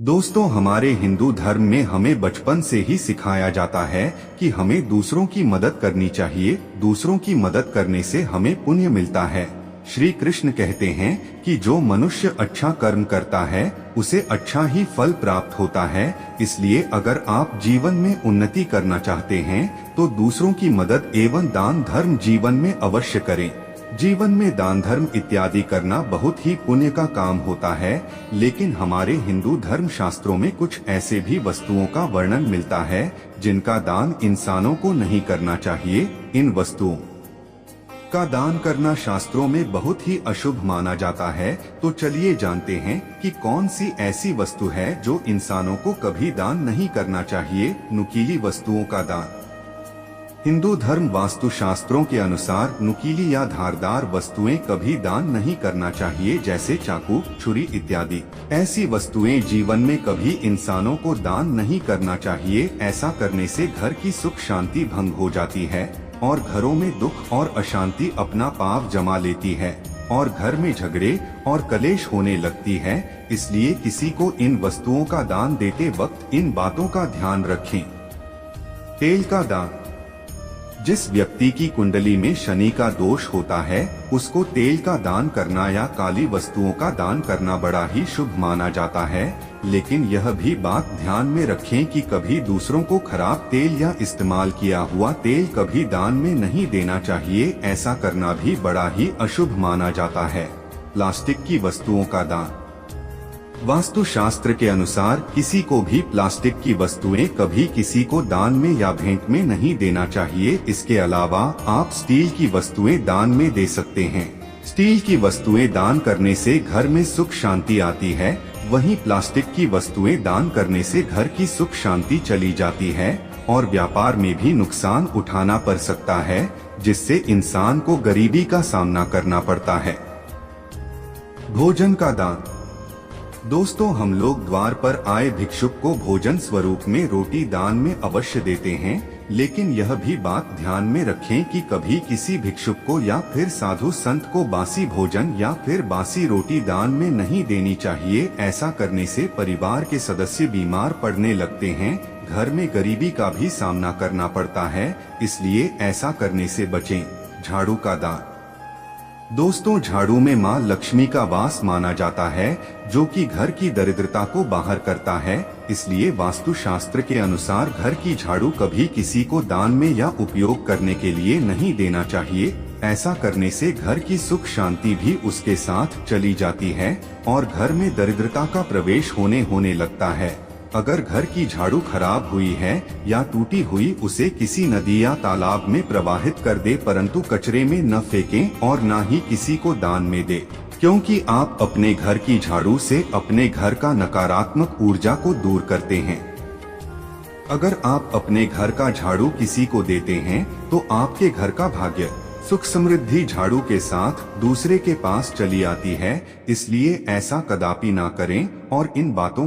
दोस्तों, हमारे हिंदू धर्म में हमें बचपन से ही सिखाया जाता है कि हमें दूसरों की मदद करनी चाहिए। दूसरों की मदद करने से हमें पुण्य मिलता है। श्री कृष्ण कहते हैं कि जो मनुष्य अच्छा कर्म करता है उसे अच्छा ही फल प्राप्त होता है। इसलिए अगर आप जीवन में उन्नति करना चाहते हैं तो दूसरों की मदद एवं दान धर्म जीवन में अवश्य करें। जीवन में दान धर्म इत्यादि करना बहुत ही पुण्य का काम होता है, लेकिन हमारे हिंदू धर्म शास्त्रों में कुछ ऐसे भी वस्तुओं का वर्णन मिलता है जिनका दान इंसानों को नहीं करना चाहिए। इन वस्तुओं का दान करना शास्त्रों में बहुत ही अशुभ माना जाता है। तो चलिए जानते हैं कि कौन सी ऐसी वस्तु है जो इंसानों को कभी दान नहीं करना चाहिए। नुकीली वस्तुओं का दान। हिंदू धर्म वास्तु शास्त्रों के अनुसार नुकीली या धारदार वस्तुएं कभी दान नहीं करना चाहिए, जैसे चाकू, छुरी इत्यादि। ऐसी वस्तुएं जीवन में कभी इंसानों को दान नहीं करना चाहिए। ऐसा करने से घर की सुख शांति भंग हो जाती है और घरों में दुख और अशांति अपना पाव जमा लेती है और घर में झगड़े और कलेश होने लगती है। इसलिए किसी को इन वस्तुओं का दान देते वक्त इन बातों का ध्यान रखें। तेल का दान। जिस व्यक्ति की कुंडली में शनि का दोष होता है उसको तेल का दान करना या काली वस्तुओं का दान करना बड़ा ही शुभ माना जाता है। लेकिन यह भी बात ध्यान में रखें कि कभी दूसरों को खराब तेल या इस्तेमाल किया हुआ तेल कभी दान में नहीं देना चाहिए। ऐसा करना भी बड़ा ही अशुभ माना जाता है। प्लास्टिक की वस्तुओं का दान। वास्तु शास्त्र के अनुसार किसी को भी प्लास्टिक की वस्तुएं कभी किसी को दान में या भेंट में नहीं देना चाहिए। इसके अलावा आप स्टील की वस्तुएं दान में दे सकते हैं। स्टील की वस्तुएं दान करने से घर में सुख शांति आती है, वहीं प्लास्टिक की वस्तुएं दान करने से घर की सुख शांति चली जाती है और व्यापार में भी नुकसान उठाना पड़ सकता है, जिससे इंसान को गरीबी का सामना करना पड़ता है। भोजन का दान। दोस्तों, हम लोग द्वार पर आए भिक्षुक को भोजन स्वरूप में रोटी दान में अवश्य देते हैं, लेकिन यह भी बात ध्यान में रखें कि कभी किसी भिक्षुक को या फिर साधु संत को बासी भोजन या फिर बासी रोटी दान में नहीं देनी चाहिए। ऐसा करने से परिवार के सदस्य बीमार पड़ने लगते हैं, घर में गरीबी का भी सामना करना पड़ता है, इसलिए ऐसा करने से बचें। झाड़ू का दान। दोस्तों, झाड़ू में मां लक्ष्मी का वास माना जाता है, जो कि घर की दरिद्रता को बाहर करता है। इसलिए वास्तु शास्त्र के अनुसार घर की झाड़ू कभी किसी को दान में या उपयोग करने के लिए नहीं देना चाहिए। ऐसा करने से घर की सुख शांति भी उसके साथ चली जाती है और घर में दरिद्रता का प्रवेश होने लगता है। अगर घर की झाड़ू खराब हुई है या टूटी हुई, उसे किसी नदी या तालाब में प्रवाहित कर दे, परंतु कचरे में न फेंकें और न ही किसी को दान में दे, क्योंकि आप अपने घर की झाड़ू से अपने घर का नकारात्मक ऊर्जा को दूर करते हैं। अगर आप अपने घर का झाड़ू किसी को देते हैं तो आपके घर का भाग्य, सुख समृद्धि झाड़ू के साथ दूसरे के पास चली आती है। इसलिए ऐसा कदापि ना करें और इन बातों